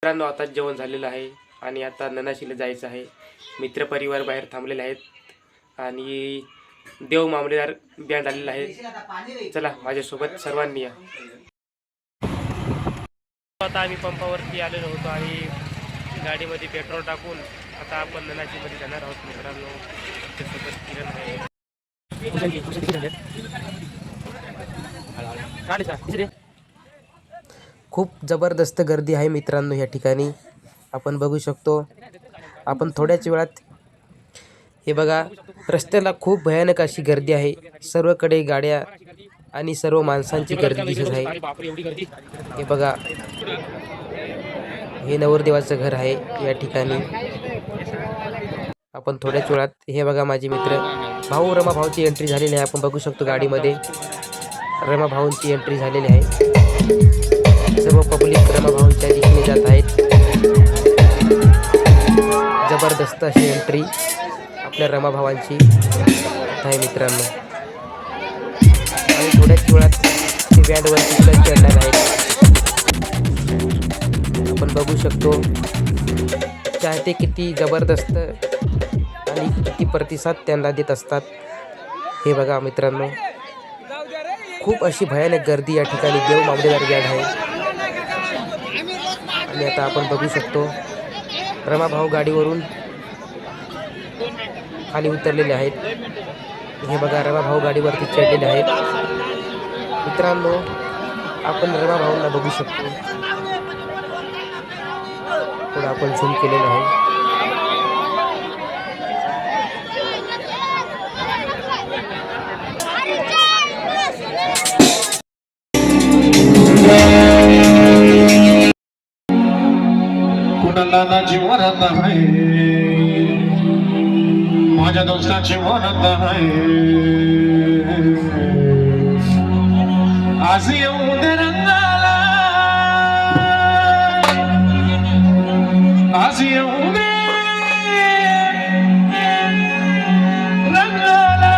मित्रांनो, आता जेवण झालेलं आहे आणि आता ननाशीला जायचं आहे. मित्रपरिवार बाहेर थांबलेले आहेत आणि देव मामलेदार बँड आलेला आहे. चला माझ्यासोबत सर्वांनी या. आता आम्ही पंपावरती आलेलो होतो आणि गाडीमध्ये पेट्रोल टाकून आता आपण ननाशीमध्ये जाणार आहोत. मित्रांनो, त्यासोबत किरण आहे. खूप जबरदस्त गर्दी आहे मित्रांनो या ठिकाणी. आपण बघू शकतो. आपण थोड्याच वेळात हे बघा, रस्त्याला खूप भयानक अशी गर्दी आहे. सर्वकडे गाड्या आणि सर्व माणसांची गर्दी दिसत आहे. हे बघा, हे नवरदेवाचं घर आहे या ठिकाणी. आपण थोड्याच वेळात हे बघा, माझे मित्र भाऊ रमा भाऊची एंट्री झालेली आहे. आपण बघू शकतो गाडीमध्ये रमा भाऊंची एंट्री झालेली आहे. सर्व पब्लिक रमा भाऊंच्या दिशेने जात आहेत. जबरदस्त अशी एंट्री आपल्या रमा भावांची आहे मित्रांनो. आणि थोड्याच वेळात ते बँडवरती सुद्धा चढणार आहेत. आपण बघू शकतो चाहते किती जबरदस्त आणि किती प्रतिसाद त्यांना देत असतात. हे बघा मित्रांनो, खूप अशी भयानक गर्दी या ठिकाणी देव मामलेदार बँड आहे. आणि आता आपण बघू शकतो रमा भाऊ गाडीवरून खाली उतरलेले आहेत. हे बघा, रमा भाऊ गाडीवरती चढलेले आहेत. मित्रांनो, आपण रमा भाऊंना बघू शकतो. थोडं आपण झूम केलेलं आहे. कुणाला जीवनात आहे, माझ्या दोस्ताची जीवनात आहे. आज येऊन रंगाला, आज येऊन रंगाला.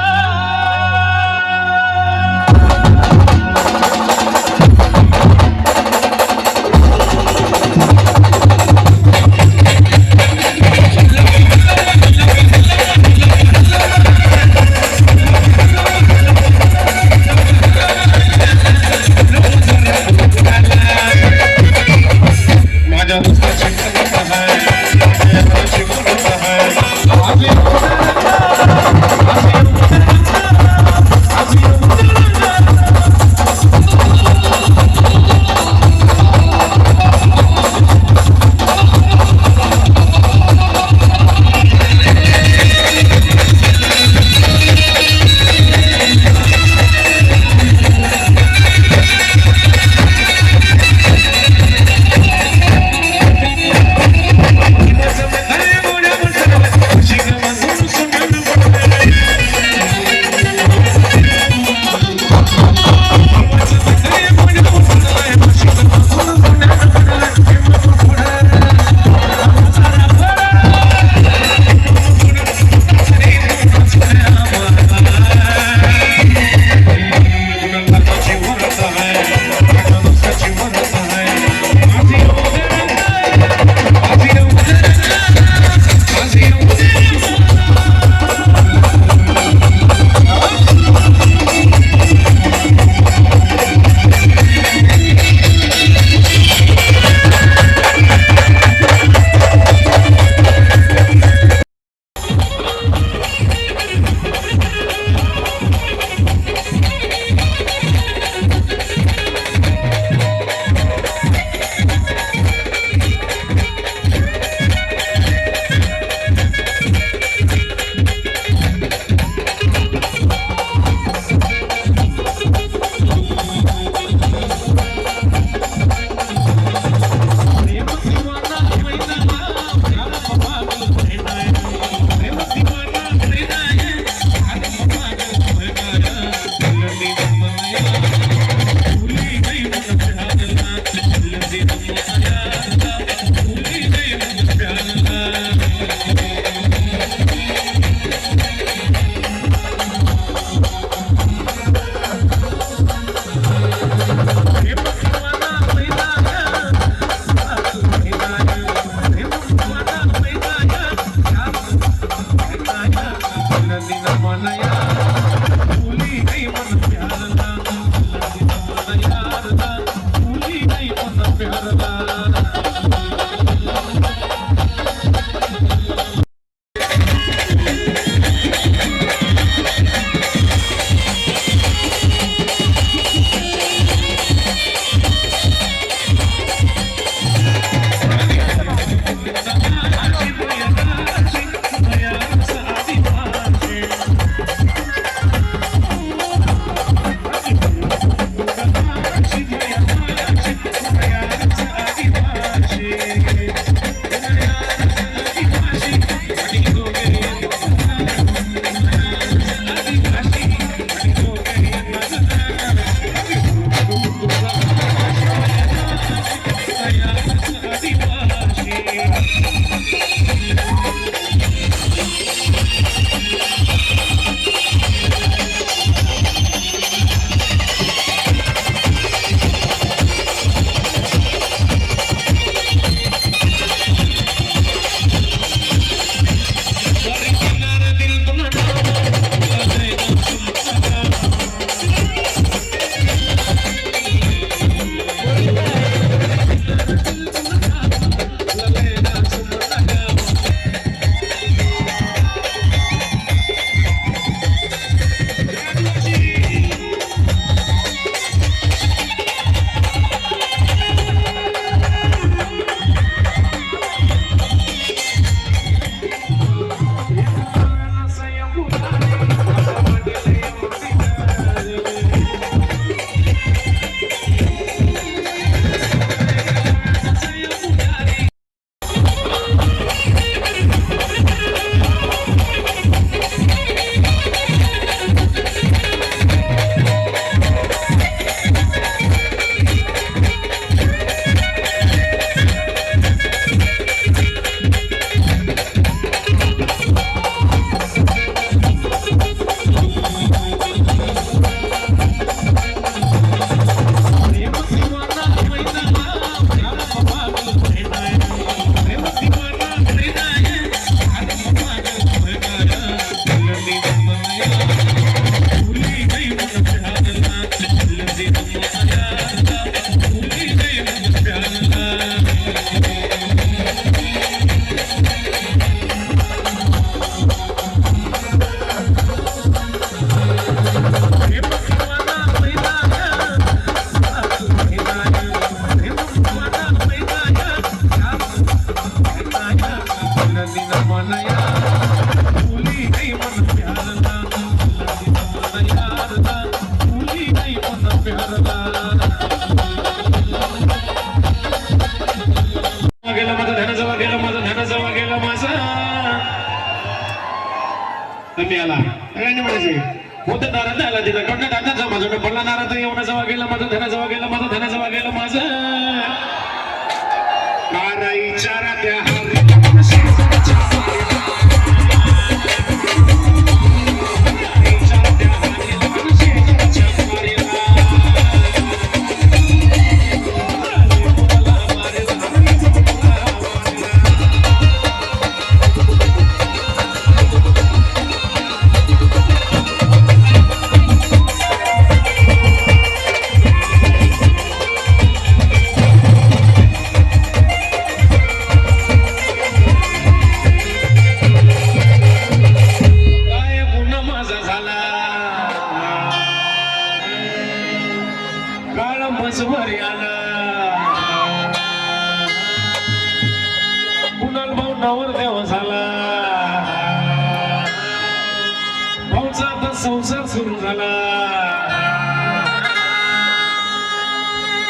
संसार सुरू झाला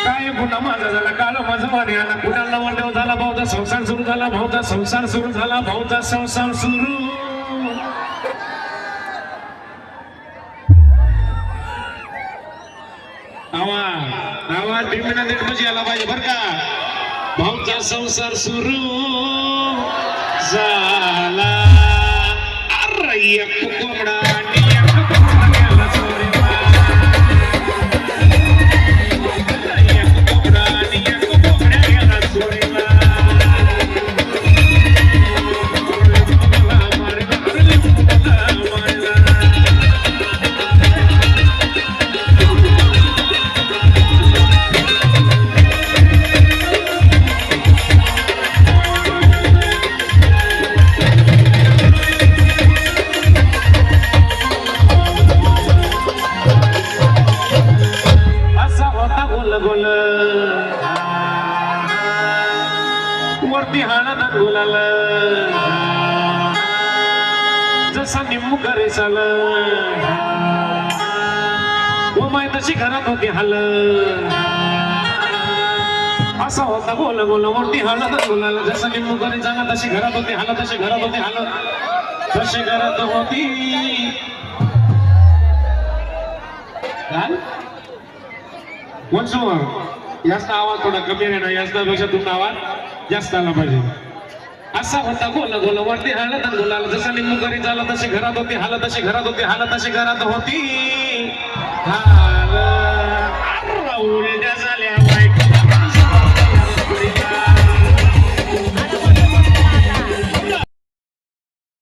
काय पुन्हा माझा झाला काल माझा माने आला कुणाला वडव झाला भाऊचा संसार सुरू झाला भाऊचा संसार सुरू झाला भाऊचा संसार सुरू आवाज भीमना नेट मध्ये आला पाहिजे बर का भाऊचा संसार सुरू झाला अरे एक कोंबडा वरती हाणा बोलाल जसा निम्मू करे चाल व माय तशी घरात होती हाल असा होता गोल गोल मोठी हालत गुलाल जसं लिंबू घरी झाला तशी घरात होती हालत तशी घरात होती हालत तशी घरात होती वन्स मोर जास्त आवाज थोडा कमी आहे ना याच्यापेक्षा तुमचा आवाज जास्त आला पाहिजे असा होता गोल गोल वरती हालत गुलाल जसं लिंबू घरी झाला तशी घरात होती हालत तशी घरात होती हालत तशी घरात होती हा